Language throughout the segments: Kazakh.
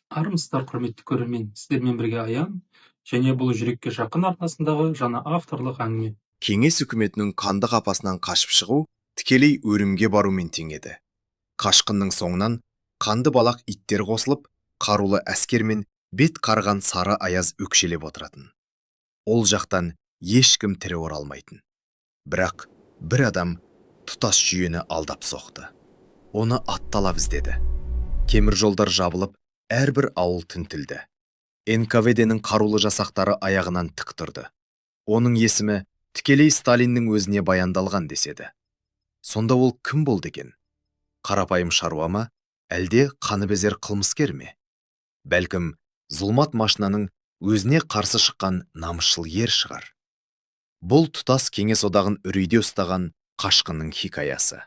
Армысыздар, құрметті көрермен, сіздермен бірге Аян және бұл жүрекке жақын арнасындағы жаңа авторлық әңгіме. Кеңес үкіметінің қанды қапасынан қашып шығу тікелей өлімге барумен тең еді. Қашқынның соңынан қанды балақ иттер қосылып, қарулы әскермен бет қарған сары аяз өкшелеп отыратын. Ол жақтан ешкім тірі оралмайтын. Бірақ бір адам тұтас жүйені алдап соқты. Оны атталап іздеді. Темір жолдар жабылып, әрбір ауыл тінтілді. НКВД-нің қарулы жасақтары аяғынан тік тұрды. Оның есімі тікелей Сталиннің өзіне баяндалған деседі. Сонда ол кім болды екен? Қарапайым шаруа ма, әлде қаныбезер қылмыскер ме? Бәлкім, зұлмат машинаның өзіне қарсы шыққан намысшыл ер шығар. Бұл тұтас Кеңес одағын үрейде ұстаған қашқынның хикаясы.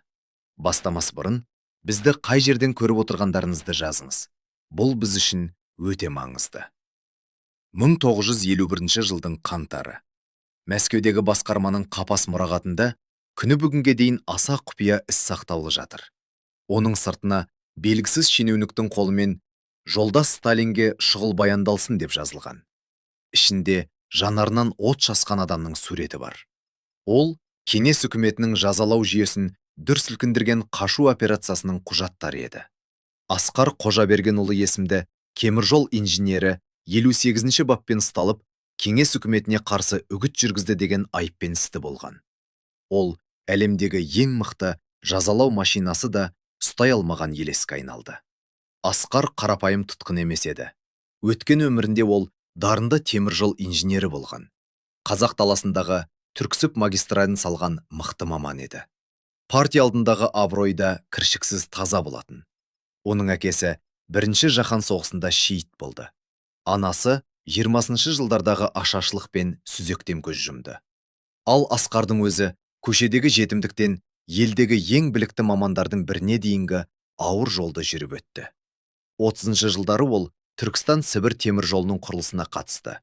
Бастамас бұрын, бізді қай жерден көріп отырғандарыңызды жазыңыз. Бұл біз үшін өте маңызды. 1951 жылдың қаңтары. Мәскеудегі басқарманың қапас мұрағатында күні бүгінге дейін аса құпия іс сақтаулы жатыр. Оның сыртына белгісіз шенеуніктің қолымен жолдас Сталинге шұғыл баяндалсын деп жазылған. Ішінде жанарынан от шасқан адамның суреті бар. Ол Кеңес үкіметінің жазалау жүйесін дүр сілкіндірген қашу операциясының құжаттары еді. Асқар Қожабергенұлы есімді теміржол инженері 58-ші баппен ұсталып, Кеңес үкіметіне қарсы үгіт жүргізді деген айыппен істі болған. Ол әлемдегі ең мықты жазалау машинасы да ұстай алмаған елеске айналды. Асқар қарапайым тұтқын емес еді. Өткен өмірінде ол дарынды теміржол инженері болған. Қазақ даласындағы Түрксіб магистралін салған мықты маман еді. Партия алдындағы абыройда кіршіксіз таза болатын. Оның әкесі Бірінші жаһан соғысында шейіт болды. Анасы 20-шы жылдардағы ашаршылық пен сүзектен көз жұмды. Ал Асқардың өзі көшедегі жетімдіктен елдегі ең білікті мамандардың біріне дейінгі ауыр жолды жүріп өтті. 30-шы жылдары ол Түркістан Сібір темір жолының құрылысына қатысты.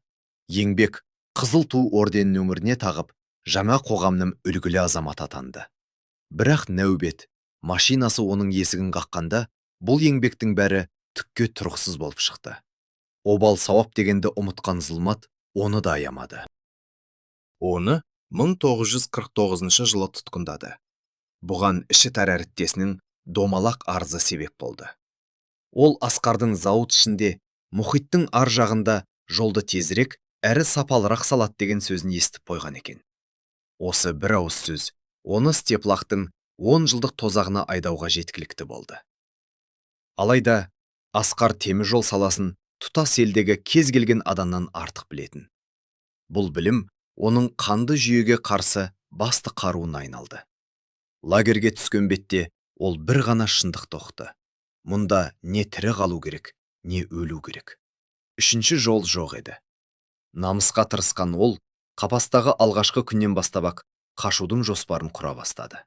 Еңбек Қызыл ту орденін өміріне тағып, жаңа қоғамның үлгілі азаматы атанды. Бірақ нәубет, машинасы оның есігін қаққанда, бұл еңбектің бәрі түкке тұрғысыз болып шықты. Обал сауап дегенді ұмытқан зұлмат оны да аямады. Оны 1949 жылы тұтқындады. Бұған іші әрірттесінің домалақ арызы себеп болды. Ол Асқардың зауыт ішінде, мұхиттың ар жағында жолды тезірек, әрі сапалырақ салат деген сөзін естіп қойған екен. Осы бір ауыз сөз оны степлақтың 10 жылдық тозағына айдауға жеткілікті болды. Алайда Асқар теміржол саласын тұтас елдегі кез келген адамнан артық білетін. Бұл білім оның қанды жүйеге қарсы басты қаруына айналды. Лагерге түскен бетте ол бір ғана шындықты ұқты. Мұнда не тірі қалу керек, не өлу керек. Үшінші жол жоқ еді. Намысқа тырысқан ол, қапастағы алғашқы күннен бастап қашудың жоспарын құра бастады.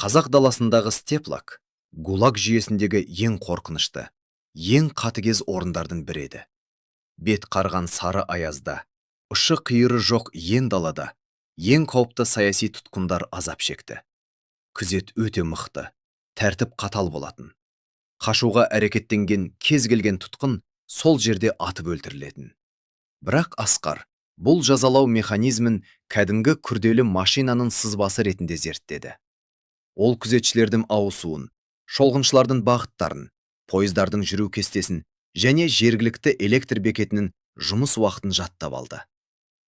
Қазақ даласындағы степлак ГУЛАГ жүйесіндегі ең қорқынышты, ең қатыгез орындардың бірі еді. Бет қарған сары аязда, ұшы қиыры жоқ ен далада, ең қауіпті саяси тұтқындар азап шекті. Күзет өте мықты, тәртіп қатал болатын. Қашуға әрекеттенген кез келген тұтқын сол жерде атып өлтірілетін. Бірақ Асқар бұл жазалау механизмін кәдімгі күрделі машинаның сызбасы ретінде зерттеді. Ол күзетшілердің ауысуын, шолғыншылардың бағыттарын, пойыздардың жүру кестесін және жергілікті электр бекетінің жұмыс уақытын жаттап алды.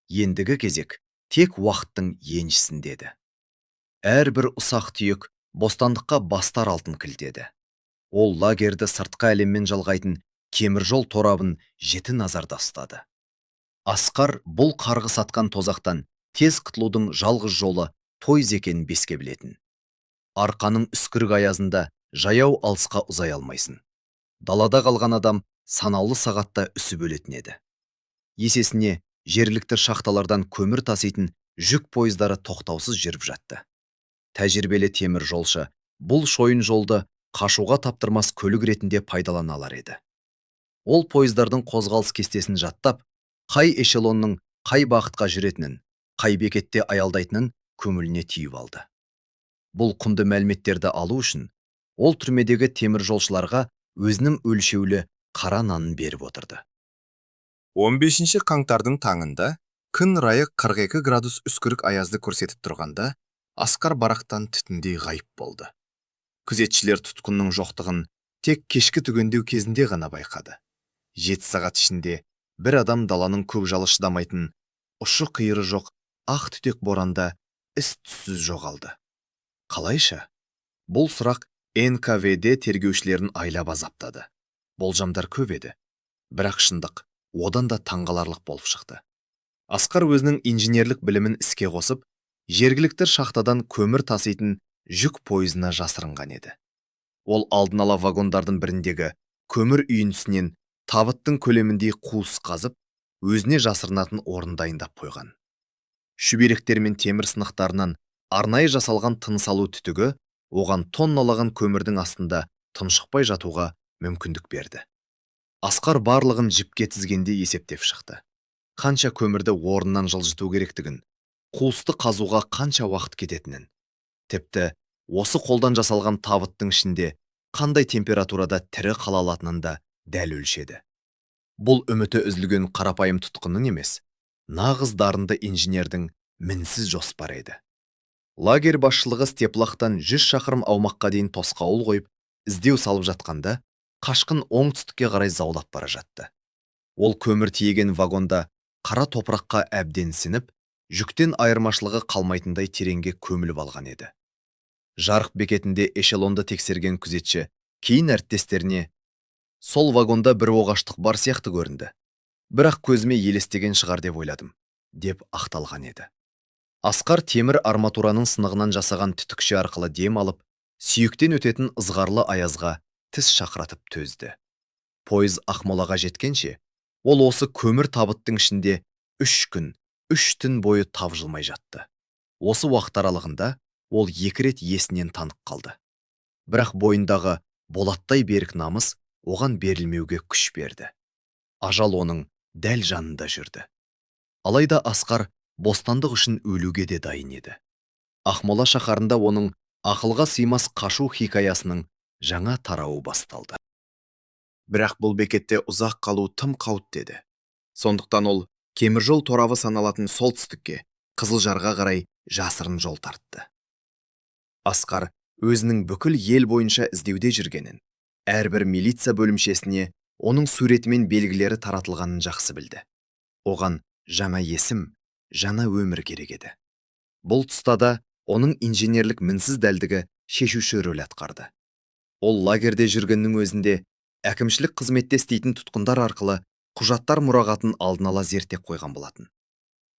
Ендігі кезек тек уақыттың еншісіндеді. Әрбір ұсақ түйек бостандыққа бастар алтын кілтеді. Ол лагерді сыртқы әлеммен жалғайтын теміржол торабын жіті назарда ұстады. Асқар бұл қарғыс атқан тозақтан тез құтылудың жалғыз жолы пойыз екенін беске білетін. Арқаның үскірік аязында жаяу алысқа ұзай алмайсың. Далада қалған адам санаулы сағатта үсіп өлетін еді. Есесіне жергілікті шахталардан көмір таситын жүк пойыздары тоқтаусыз жүріп жатты. Тәжірибелі темір жолшы бұл шойын жолды қашуға таптырмас көлік ретінде пайдалана алар еді. Ол пойыздардың қозғалыс кестесін жаттап, қай эшелонның қай бағытқа жүретінін, қай бекетте аялдайтынын көңіліне түйіп алды. Бұл құнды мәліметтерді алу үшін ол түрмедегі темір жолшыларға өзінің өлшеулі қара нанын беріп отырды. 15 қаңтардың таңында күн райы 42 градус үскірік аязды көрсетіп тұрғанда, Асқар барақтан түтіндей ғайып болды. Күзетшілер тұтқынның жоқтығын тек кешкі түгендеу кезінде ғана байқады. 7 сағат ішінде бір адам даланың көкжалы шыдамайтын, ұшы қиыры жоқ ақ түтек боранда із-түссіз жоғалды. Қалайша? Бұл сұрақ НКВД тергеушілерін айлап азаптады. Болжамдар көп еді, бірақ шындық одан да таңғаларлық болып шықты. Асқар өзінің инженерлік білімін іске қосып, жергілікті шахтадан көмір таситын жүк пойызына жасырынған еді. Ол алдын ала вагондардың біріндегі көмір үйіндісінен табыттың көлеміндей қуыс қазып, өзіне жасырынатын орын дайындап қойған. Шүберектер мен темір сынықтарынан арнайы жасалған тыныс алу түтігі оған тонналаған көмірдің астында тұншықпай жатуға мүмкіндік берді. Асқар барлығын жіпке тізгенде есептеп шықты. Қанша көмірді орнынан жылжыту керектігін, қуысты қазуға қанша уақыт кететінін, тіпті осы қолдан жасалған табыттың ішінде қандай температурада тірі қала алатынын да дәл өлшеді. Бұл үміті үзілген қарапайым тұтқынның емес, нағыз дарынды инженердің мінсіз жоспары еді. Лагерь басшылығы Степлахтан 100 шақырым аумаққа дейін тосқауыл қойып, іздеу салып жатқанда, қашқын оңтүстікке қарай заулап бара жатты. Ол көмір тиеген вагонда қара топыраққа әбден сініп, жүктен айырмашылығы қалмайтындай тереңге көміліп алған еді. Жарық бекетінде эшелонды тексерген күзетші кейін әріптестеріне сол вагонда бір оғаштық бар сияқты көрінді. Бірақ көзіме елестеген шығар деп ойладым, деп ақталған еді. Асқар темір арматураның сынығынан жасаған түтікше арқылы дем алып, сүйектен өтетін ызғарлы аязға тіс шақыратып төзді. Пойыз Ақмолаға жеткенше, ол осы көмір табыттың ішінде 3 күн, 3 түн бойы тапжылмай жатты. Осы уақыт аралығында ол 2 рет есінен танып қалды. Бірақ бойындағы болаттай берік намыс оған берілмеуге күш берді. Ажал оның дәл жанында жүрді. Алайда Асқар бостандық үшін өлуге де дайын еді. Ақмола шаһарында оның ақылға сыймас қашу хикаясының жаңа тарауы басталды. Бірақ бұл бекетте ұзақ қалу тым қауіпті еді. Сондықтан ол теміржол торабы саналатын солтүстікке, Қызылжарға қарай жасырын жол тартты. Асқар өзінің бүкіл ел бойынша іздеуде жүргенін, әрбір милиция бөлімшесіне оның суретімен белгілері таратылғанын жақсы білді. Оған жаңа есім, жаңа өмір керек еді. Бұл тұста да оның инженерлік мінсіз дәлдігі шешуші рөл атқарды. Ол лагерде жүргеннің өзінде әкімшілік қызметте істейтін тұтқындар арқылы құжаттар мұрағатын алдын ала зерттеп қойған болатын.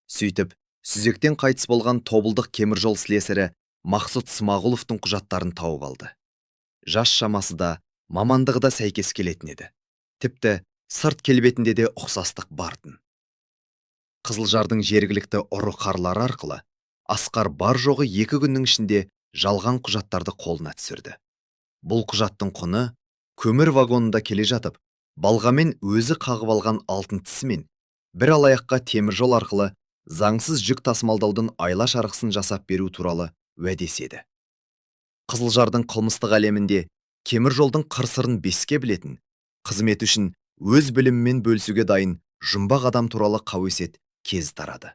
Сөйтіп, сүзектен қайтыс болған тобылдық теміржол слесарі Мақсұт Смағұловтың құжаттарын тауып алды. Жас шамасы да, мамандығы да сәйкес келетін еді. Тіпті сырт келбетінде де ұқсастық бартын. Қызылжардың жергілікті ұры қарлары арқылы Асқар бар жоғы 2 күннің ішінде жалған құжаттарды қолына түсірді. Бұл құжаттың құны көмір вагонында келе жатып, балғамен өзі қағып алған алтын тісімен бір алаяққа теміржол арқылы заңсыз жүк тасымалдаудың айла шарғысын жасап беру туралы уәдесі еді. Қызылжардың қылмыстық әлемінде теміржолдың қыр-сырын беске білетін, қызмет үшін өз білімімен бөлісуге дайын жұмбақ адам туралы қауесет кез тарады.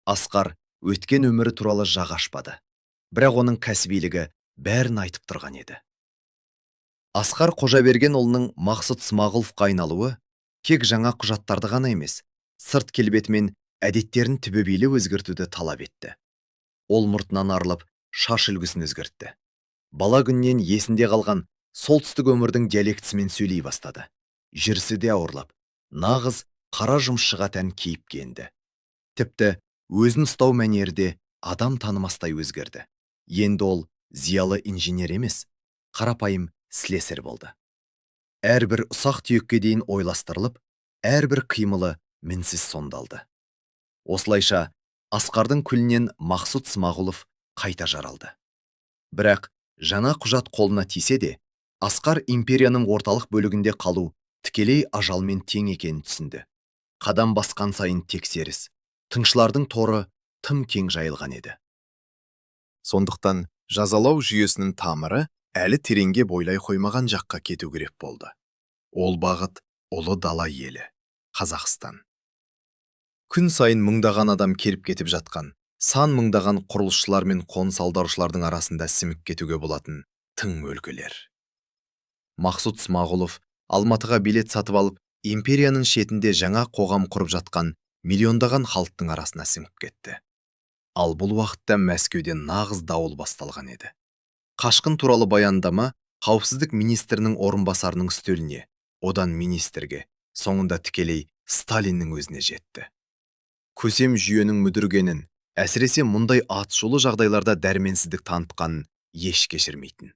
Асқар өткен өмірі туралы жақ ашпады, бірақ оның кәсібилігі бәрін айтып тұрған еді. Асқар Қожабергенұлының Мақсұт Смағұловқа айналуы тек жаңа құжаттарды ғана емес, сырт келбетімен әдеттерін түбегейлі өзгертуді талап етті. Ол мұртынан арылып, шаш үлгісін өзгертті. Бала күннен есінде қалған солтүстік өмірдің диалектісімен сөйлей бастады. Жүрісі де ауырлап, нағыз қара жұмысшыға тән кейіпке енді. Тіпті өзін ұстау мәнері де адам танымастай өзгерді. Енді ол зиялы инженер емес, қарапайым слесарь болды. Әрбір ұсақ түйекке дейін ойластырылып, әрбір қимылы мінсіз сондалды. Осылайша Асқардың күлінен Мақсұт Смағұлов қайта жаралды. Бірақ жаңа құжат қолына тисе де, Асқар империяның орталық бөлігінде қалу тікелей ажалмен тең екенін түсінді. Қадам басқан сайын тексеріс, тыңшылардың торы тым кең жайылған еді. Сондықтан жазалау жүйесінің тамыры әлі тереңге бойлай қоймаған жаққа кету керек болды. Ол бағыт ұлы дала елі, Қазақстан. Күн сайын мыңдаған адам келіп кетіп жатқан, сан мыңдаған құрылысшылар мен қоныс аударушылардың арасында сіміп кетуге болатын тың өлкелер. Мақсұт Смағұлов Алматыға билет сатып алып, империяның шетінде жаңа қоғам құрып жатқан миллиондаған халықтың арасына сіңіп кетті. Ал бұл уақытта Мәскеуде нағыз дауыл басталған еді. Қашқын туралы баяндама қауіпсіздік министрінің орынбасарының үстеліне, одан министрге, соңында тікелей Сталиннің өзіне жетті. Көсем жүйенің мүдіргенін, әсіресе мұндай атышулы жағдайларда дәрменсіздік танытқанын еш кешірмейтін.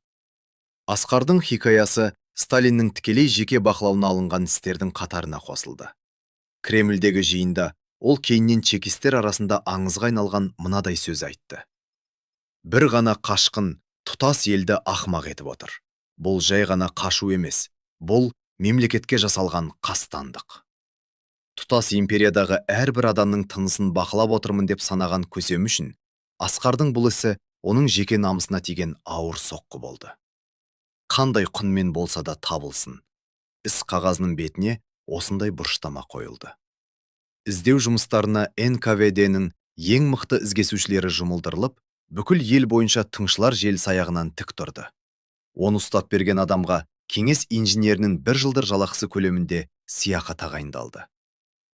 Асқардың хикаясы Сталиннің тікелей жеке бақылауына алынған істердің қатарына қосылды. Кремльдегі жиында ол кейіннен чекистер арасында аңызға айналған мынадай сөз айтты. Бір ғана қашқын тұтас елді ақымақ етіп отыр. Бұл жай ғана қашу емес, бұл мемлекетке жасалған қастандық. Тұтас империядағы әрбір адамның тынысын бақылап отырмын деп санаған көсем үшін, Асқардың бұл ісі оның жеке намысына тиген ауыр соққы болды. Қандай құнмен болса да табылсын. Іс қағазының бетіне осындай бұрыштама қойылды. Іздеу жұмыстарына НКВД-ның ең мықты ізгесушілері жұмылдырылып, бүкіл ел бойынша тыңшылар желісі аяғынан тік тұрды. Оны ұстап берген адамға кеңес инженерінің 1 жылдар жалақысы көлемінде сыйақы тағайындалды.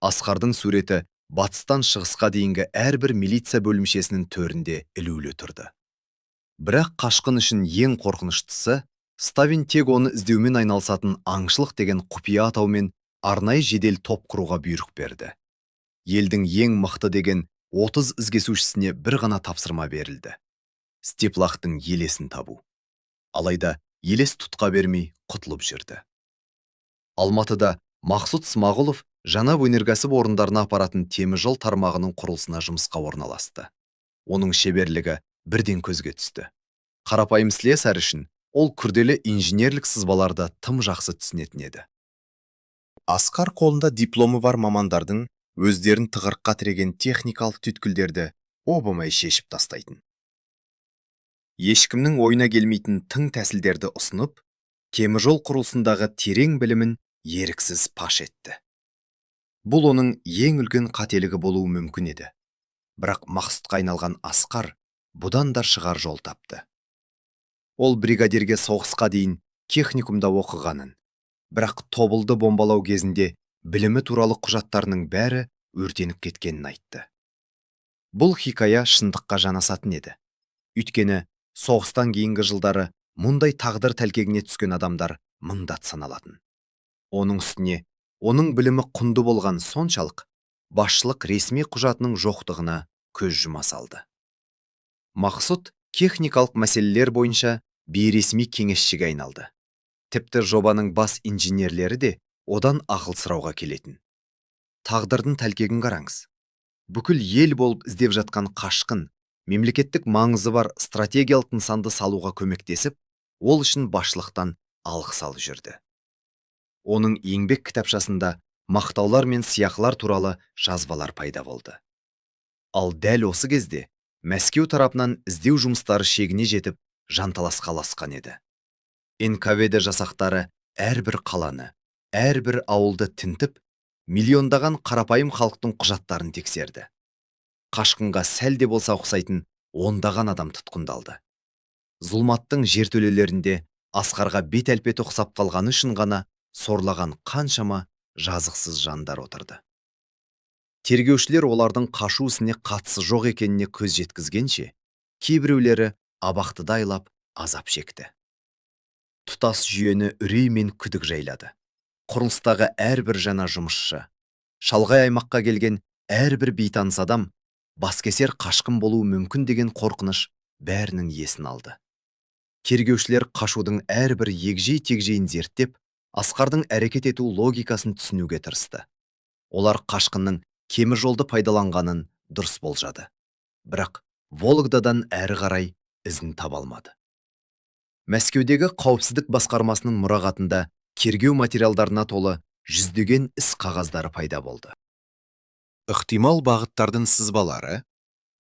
Асқардың суреті батыстан шығысқа дейінгі әрбір милиция бөлімшесінің төрінде ілулі тұрды. Бірақ қашқын үшін ең қорқыныштысы, Сталин тек оны іздеумен айналысатын аңшылық деген құпия атаумен арнайы жедел топ құруға бұйрық берді. Елдің ең мықты деген 30 ізгесушісіне бір ғана тапсырма берілді. Степлахтың елесін табу. Алайда елес тұтқа бермей құтылып жүрді. Алматыда Мақсұт Смағұлов жаңа өнеркәсіп орындарына апаратын темір жол тармағының құрылысына жұмысқа орналасты. Оның шеберлігі бірден көзге түсті. Қарапайым слесарь үшін ол күрделі инженерлік сызбаларды тым жақсы түсінетін еді. Асқар қолында дипломы бар мамандардың өздерін тығырыққа тіреген техникалық түйткілдерді оп-оңай шешіп тастайтын. Ешкімнің ойына келмейтін тың тәсілдерді ұсынып, теміржол құрылысындағы терең білімін еріксіз паш етті. Бұл оның ең үлкен қателігі болуы мүмкін еді. Бірақ Мақсұтқа айналған Асқар бұдан да шығар жол тапты. Ол бригадирге соғысқа дейін техникумда оқығанын, бірақ тобылды бомбалау кезінде білімі туралы құжаттарының бәрі өртеніп кеткенін айтты. Бұл хикая шындыққа жанасатын еді. Өйткені соғыстан кейінгі жылдары мұндай тағдыр тәлкегіне түскен адамдар мыңдат саналатын. Оның үстіне, оның білімі құнды болған соншалық, басшылық ресми құжатының жоқтығына көз жұма салды. Мақсұт техникалық мәселелер бойынша бейресми кеңесшіге айналды. Тіпті жобаның бас инженерлері де одан ақыл сұрауға келетін. Тағдырдың тәлкегін қараңыз. Бүкіл ел болып іздеп жатқан қашқын, мемлекеттік маңызы бар стратегиялық нысанды салуға көмектесіп, ол үшін басшылықтан алғыс алып жүрді. Оның еңбек кітапшасында мақтаулар мен сияқылар туралы жазбалар пайда болды. Ал дәл осы кезде Мәскеу тарапынан іздеу жұмыстары шегіне жетіп, жанталасқа ұласқан еді. НКВД жасақтары әрбір қаланы, әрбір ауылды тінтіп, миллиондаған қарапайым халықтың құжаттарын тексерді. Қашқынға сәл де болса ұқсайтын ондаған адам тұтқындалды. Зұлматтың жертөлелерінде Асқарға бет әлпеті ұқсап қалғаны үшін ғана сорлаған қаншама жазықсыз жандар отырды. Тергеушілер олардың қашу ісіне қатысы жоқ екеніне көз жеткізгенше, кейбіреулері абақтыда айлап азап шекті. Тұтас жүйені үрей мен күдік жайлады. Құрылыстағы әрбір жаңа жұмысшы, шалғай аймаққа келген әрбір бейтаныс адам баскесер қашқын болуы мүмкін деген қорқыныш бәрінің есін алды. Тергеушілер қашудың әрбір егжей-тегжейін зерттеп, Асқардың әрекет ету логикасын түсінуге тырысты. Олар қашқынның темір жолды пайдаланғанын дұрыс болжады. Бірақ Вологдадан әрі қарай ізін таба алмады. Мәскеудегі қауіпсіздік басқармасының мұрағатында тергеу материалдарына толы жүздеген іс қағаздары пайда болды. Ықтимал бағыттардың сызбалары,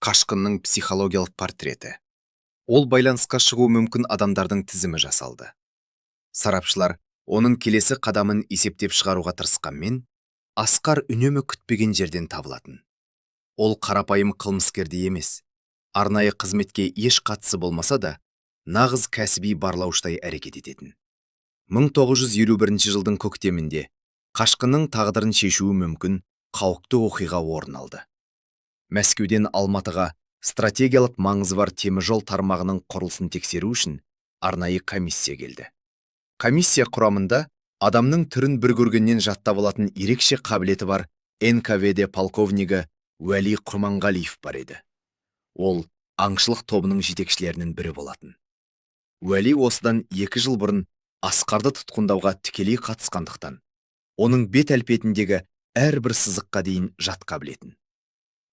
қашқынның психологиялық портреті. Ол байланысқа шығу мүмкін адамдардың тізімі жасалды. Сарапшылар Оның келесі қадамын есептеп шығаруға тырысқанмен, Асқар үнемі күтпеген жерден табылатын. Ол қарапайым қылмыскерде емес, арнайы қызметке еш қатысы болмаса да, нағыз кәсіби барлауштай әрекет ететін. 1951 жылдың көктемінде қашқынның тағдырын шешуі мүмкін қауіпті оқиға орын алды. Мәскеуден Алматыға стратегиялық маңызы бар теміржол тармағының құрылысын тексеру үшін арнайы комиссия келді. Комиссия құрамында адамның түрін бір көргеннен жаттап алатын ерекше қабілеті бар НКВД полковнигі Уәли Құрманғалиев бар еді. Ол аңшылық тобының жетекшілерінің бірі болатын. Уәли осыдан 2 жыл бұрын Асқарды тұтқындауға тікелей қатысқандықтан, оның бет әлпетіндегі әрбір сызыққа дейін жатқа білетін.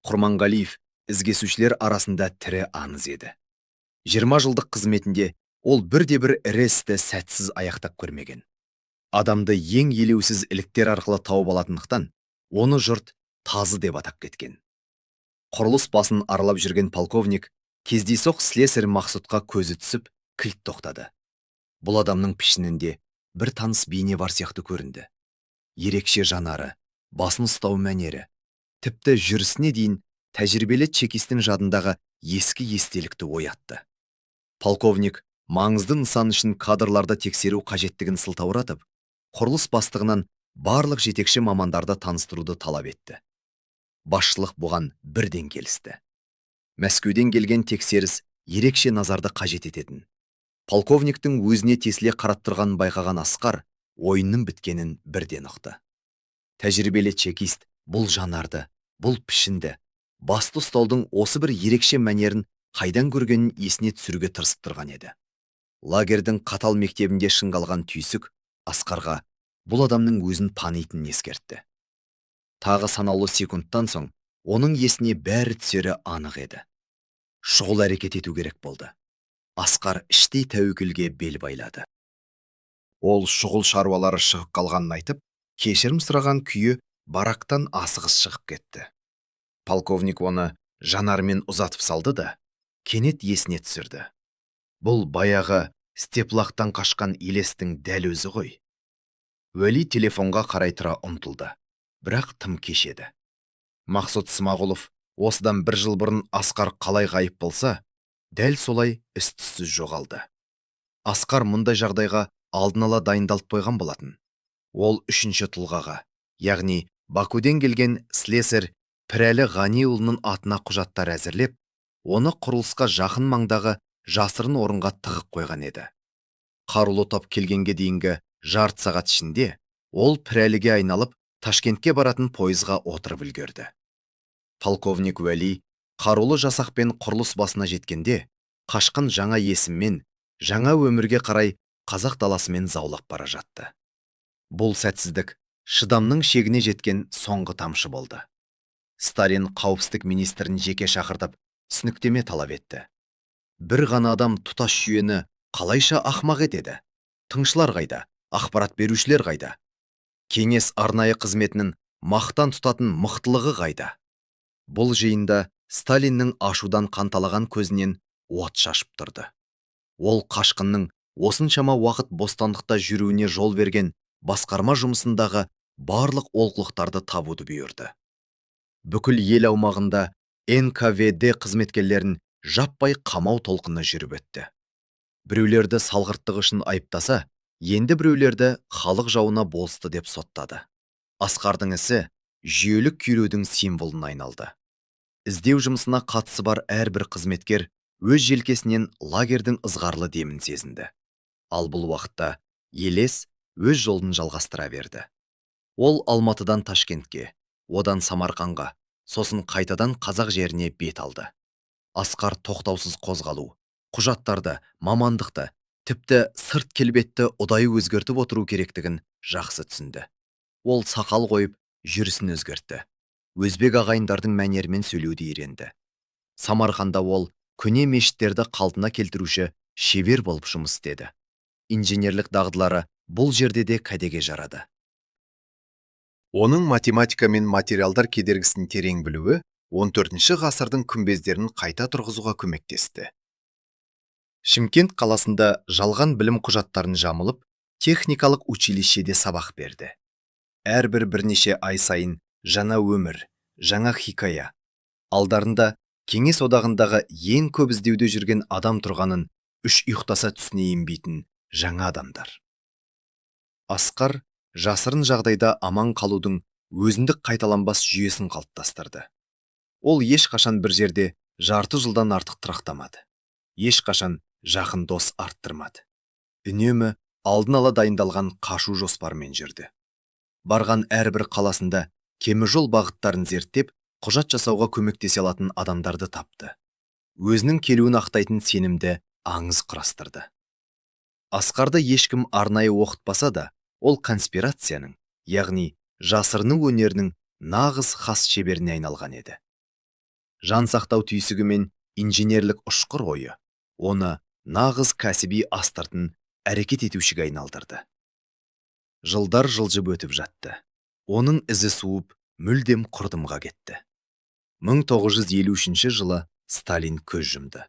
Құрманғалиев ізгесушілер арасында тірі аңыз еді. 20 жылдық қызметінде ол бірде-бір ірі істі сәтсіз аяқтап көрмеген. Адамды ең елеусіз іліктер арқылы тауып алатындықтан, оны жұрт тазы деп атап кеткен. Құрылыс басын аралап жүрген полковник кездейсоқ слесарь Мақсұтқа көзі түсіп, кілт тоқтады. Бұл адамның пішінінде бір таныс бейне бар сияқты көрінді. Ерекше жанары, басын ұстау мәнері, тіпті жүрісіне дейін тәжірибелі чекистің жадындағы ескі естелікті оятты. Полковник маңызды нысан үшін кадрларды тексеру қажеттігін сылтауратып, құрылыс бастығынан барлық жетекші мамандарды таныстыруды талап етті. Басшылық бұған бірден келісті. Мәскеуден келген тексеріс ерекше назарды қажет ететін. Полковниктің өзіне тесіле қарап тұрғанын байқаған Асқар ойынның біткенін бірден ұқты. Тәжірибелі чекист бұл жанарды, бұл пішінді, басты ұстаудың осы бір ерекше мәнерін қайдан көргенін есіне түсіруге тырысып тұрған еді. Лагердің қатал мектебінде шыңғалған түйсік Асқарға бұл адамның өзін танитынын ескертті. Тағы санаулы секундтан соң оның есіне бәрі түсері анық еді. Шұғыл әрекет ету керек болды. Асқар іштей тәуекелге бел байлады. Ол шұғыл шаруалары шығып қалғанын айтып, кешірім сұраған күйі барактан асығыс шығып кетті. Полковник оны жанарымен ұзатып салды да, кенет есіне түсірді. Бұл баяғы степлақтан қашқан елестің дәл өзі ғой. Уәли телефонға қарай тұра ұмтылды, бірақ тым кеш еді. Мақсұт Смағұлов осыдан 1 жыл бұрын Асқар қалай ғайып болса, дәл солай із-түссіз жоғалды. Асқар мұндай жағдайға алдын ала дайындалып қойған болатын. Ол 3-ші тұлғаға, яғни Бакуден келген слесарь Пірәлі Ғаниұлының атына құжаттар әзірлеп, оны құрылысқа жақын маңдағы жасырын орынға тығып қойған еді. Қарулы топ келгенге дейінгі жарты сағат ішінде ол Пірәліге айналып, Ташкентке баратын пойызға отырып үлгерді. Полковник Уәли қарулы жасақпен құрылыс басына жеткенде, қашқын жаңа есіммен, жаңа өмірге қарай қазақ даласымен заулап бара жатты. Бұл сәтсіздік шыдамның шегіне жеткен соңғы тамшы болды. Сталин қауіпсіздік министрін жеке шақыртып, түсініктеме талап етті. Бір ғана адам тұтас жүйені қалайша ақымақ етеді? Тыңшылар қайда? Ақпарат берушілер қайда? Кеңес арнайы қызметінің мақтан тұтатын мықтылығы қайда? Бұл жиында Сталиннің ашудан қанталаған көзінен от шашып тұрды. Ол қашқынның осыншама уақыт бостандықта жүруіне жол берген басқарма жұмысындағы барлық олқылықтарды табуды бұйырды. Бүкіл ел аумағында НКВД қызметкерлерін жаппай қамау толқыны жүріп өтті. Біреулерді салғырттығы үшін айыптаса, енді біреулерді халық жауына болысты деп соттады. Асқардың ісі жүйелік күйреудің символына айналды. Іздеу жұмысына қатысы бар әрбір қызметкер өз желкесінен лагердің ызғарлы демін сезінді. Ал бұл уақытта елес өз жолын жалғастыра берді. Ол Алматыдан Ташкентке, одан Самарқанға, сосын қайтадан қазақ жеріне бет алды. Асқар тоқтаусыз қозғалу, құжаттарды, мамандықты, тіпті сырт келбетті ұдайы өзгертіп отыру керектігін жақсы түсінді. Ол сақал қойып, жүрісін өзгертті. Өзбек ағайындардың мәнерімен сөйлеуді үйренді. Самарқанда ол көне мешіттерді қалпына келтіруші шебер болып жұмыс істеді. Инженерлік дағдылары бұл жерде де кәдеге жарады. Оның математика мен материалдар кедергісін терең білуі 14-ші ғасырдың күмбездерін қайта тұрғызуға көмектесті. Шымкент қаласында жалған білім құжаттарын жамылып, техникалық училищеде сабақ берді. Әрбір бірнеше ай сайын жаңа өмір, жаңа хикая. Алдарында Кеңес одағындағы ең көп іздеуде жүрген адам тұрғанын үш ұйықтаса түсіне енбейтін жаңа адамдар. Асқар жасырын жағдайда аман қалудың өзіндік қайталанбас жүйесін қалыптастырды. Ол ешқашан бір жерде жарты жылдан артық тұрақтамады. Ешқашан жақын дос арттырмады. Үнемі алдын ала дайындалған қашу жоспарымен жүрді. Барған әрбір қаласында кемежол бағыттарын зерттеп, құжат жасауға көмектесе алатын адамдарды тапты. Өзінің келуін ақтайтын сенімді аңыз құрастырды. Асқарды ешкім арнайы оқытпаса да, ол конспирацияның, яғни жасырыну өнерінің нағыз хас шеберіне айналған еді. Жан сақтау түйсігі мен инженерлік ұшқыр ойы оны нағыз кәсіби астыртын әрекет етушіге айналдырды. Жылдар жылжып өтіп жатты. Оның ізі суып, мүлдем құрдымға кетті. 1953 жылы Сталин көз жұмды.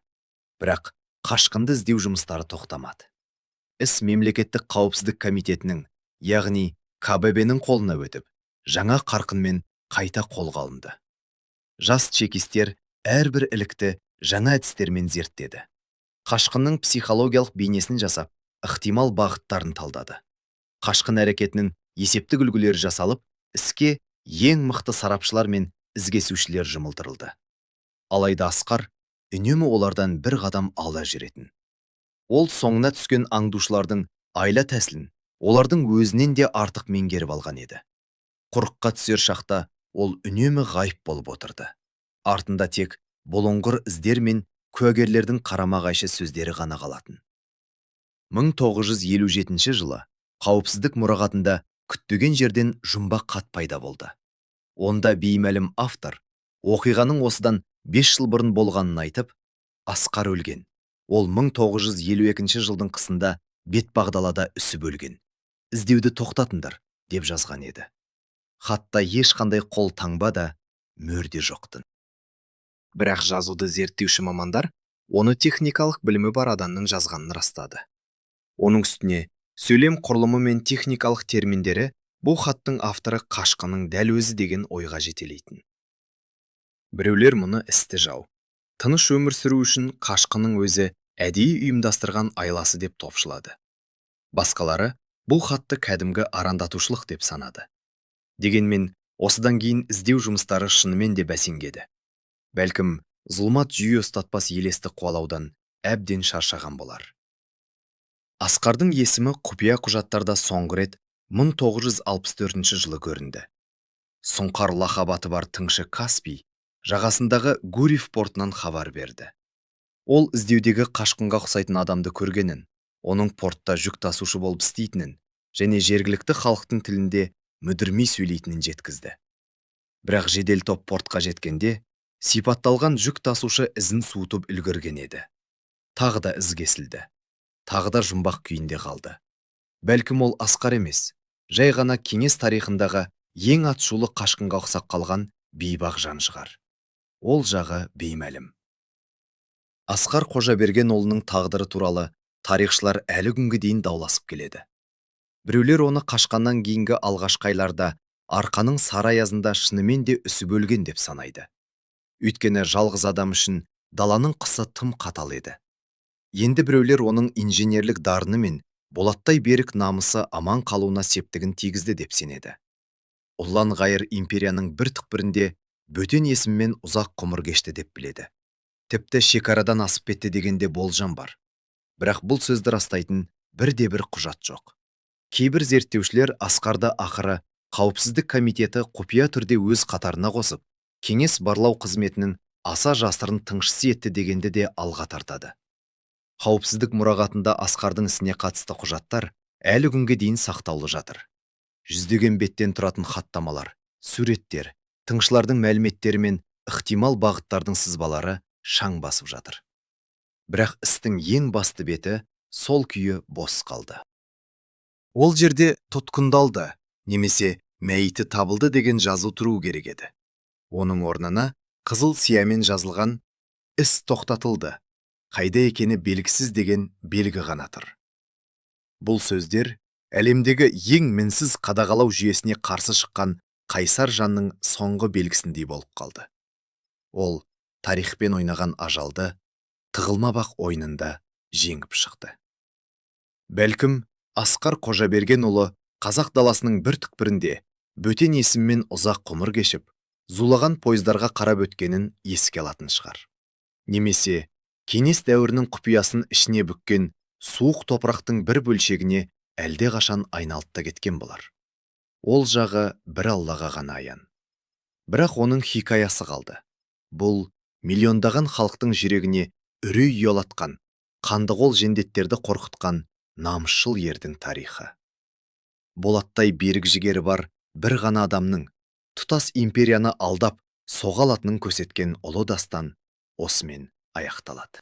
Бірақ қашқынды іздеу жұмыстары тоқтамады. Іс мемлекеттік қауіпсіздік комитетінің, яғни КББ-нің қолына өтіп, жаңа қарқынмен қайта қолға алынды. Жас чекистер әрбір ілікті жаңа әдістермен зерттеді. Қашқынның психологиялық бейнесін жасап, ықтимал бағыттарын талдады. Қашқын әрекетінің есептік үлгілері жасалып, іске ең мықты сарапшылар мен ізгесушілер жұмылдырылды. Алайда Асқар үнемі олардан бір қадам алда жүретін. Ол соңына түскен аңдушылардың айла тәсілін олардың өзінен де артық меңгеріп алған еді. Құрыққа түсер шақта ол үнемі ғайып болып отырды. Артында тек бұлыңғыр іздер мен куәгерлердің қарама-қайшы сөздері ғана қалатын. 1957 жылы қауіпсіздік мұрағатында күтпеген жерден жұмбақ хат пайда болды. Онда беймәлім автор оқиғаның осыдан 5 жыл бұрын болғанын айтып, Асқар өлген. Ол 1952 жылдың қысында бетпақдалада үсіп өлген. Іздеуді тоқтатыңдар, деп жазған еді. Хатта ешқандай қол таңба да, мөр де жоқтын. Бірақ жазуды зерттеуші мамандар оны техникалық білімі бар адамның жазғанын растады. Оның үстіне сөйлем құрылымы мен техникалық терминдері бұл хаттың авторы қашқынның дәл өзі деген ойға жетелейтін. Біреулер мұны істі жау, тыныш өмір сүру үшін қашқынның өзі әдейі ұйымдастырған айласы деп топшылады. Басқалары бұл хатты кәдімгі арандатушылық деп санады. Дегенмен, осыдан кейін іздеу жұмыстары шынымен де бәсеңдеді. Бәлкім, зұлмат жүйе ұстатпас елесті қуалаудан әбден шаршаған болар. Асқардың есімі құпия құжаттарда соңғы рет 1964 жылы көрінді. Сұңқар лақап аты бар тыңшы Каспий жағасындағы Гурьев портынан хабар берді. Ол іздеудегі қашқынға ұқсайтын адамды көргенін, оның портта жүк тасушы болып істейтінін және жергілікті халықтың тілінде мүдірмей сөйлейтінін жеткізді. Бірақ жедел топ портқа жеткенде, сипатталған жүк тасушы ізін суытып үлгерген еді. Тағы да із кесілді. Тағы да жұмбақ күйінде қалды. Бәлкім ол Асқар емес, жай ғана кеңес тарихындағы ең атшулы қашқынға ұқсап қалған бейбақ жан шығар. Ол жағы беймәлім. Асқар Қожабергенұлының тағдыры туралы тарихшылар әлі күнге дейін дауласып келеді. Біреулер оны қашқаннан кейінгі алғашқы айларда арқаның сары аязында шынымен де үсіп өлген деп санайды. Өйткені жалғыз адам үшін даланың қысы тым қатал еді. Енді біреулер оның инженерлік дарыны мен болаттай берік намысы аман қалуына септігін тигізді деп сенеді. Ұлан ғайыр империяның бір түкпірінде бөтен есіммен ұзақ ғұмыр кешті деп біледі. Тіпті шекарадан асып кетті дегенде болжам бар. Бірақ бұл сөзді растайтын бірде-бір құжат жоқ. Кейбір зерттеушілер Асқарды ақыры қауіпсіздік комитеті құпия түрде өз қатарына қосып, кеңес барлау қызметінің аса жасырын тыңшысы етті дегенді де алға тартады. Қауіпсіздік мұрағатында Асқардың ісіне қатысты құжаттар әлі күнге дейін сақтаулы жатыр. Жүздеген беттен тұратын хаттамалар, суреттер, тыңшылардың мәліметтері мен ықтимал бағыттардың сызбалары шаң басып жатыр. Бірақ істің ең басты беті сол күйі бос қалды. Ол жерде тұтқындалды, немесе мәйіті табылды деген жазу тұру керек еді. Оның орнына қызыл сиямен жазылған іс тоқтатылды, қайда екені белгісіз деген белгі ғана тұр. Бұл сөздер әлемдегі ең мінсіз қадағалау жүйесіне қарсы шыққан қайсар жанның соңғы белгісіндей болып қалды. Ол тарихпен ойнаған ажалды тығылмабақ ойынында жеңіп шықты. Бәлкім, Асқар Қожабергенұлы қазақ даласының бір түкпірінде бөтен есіммен ұзақ ғұмыр кешіп, зулаған пойыздарға қарап өткенін еске алатын шығар. Немесе кеңес дәуірінің құпиясын ішіне бүккен суық топырақтың бір бөлшегіне әлде қашан айналып та кеткен болар. Ол жағы бір Аллаға ғана аян. Бірақ оның хикаясы қалды. Бұл миллиондаған халықтың жүрегіне үрей ұялатқан, қандықол жендеттерді қорқытқан намысшыл ердің тарихы. Болаттай берік жігері бар бір ғана адамның тұтас империяны алдап соға алатынын көрсеткен ұлы дастан осымен аяқталады.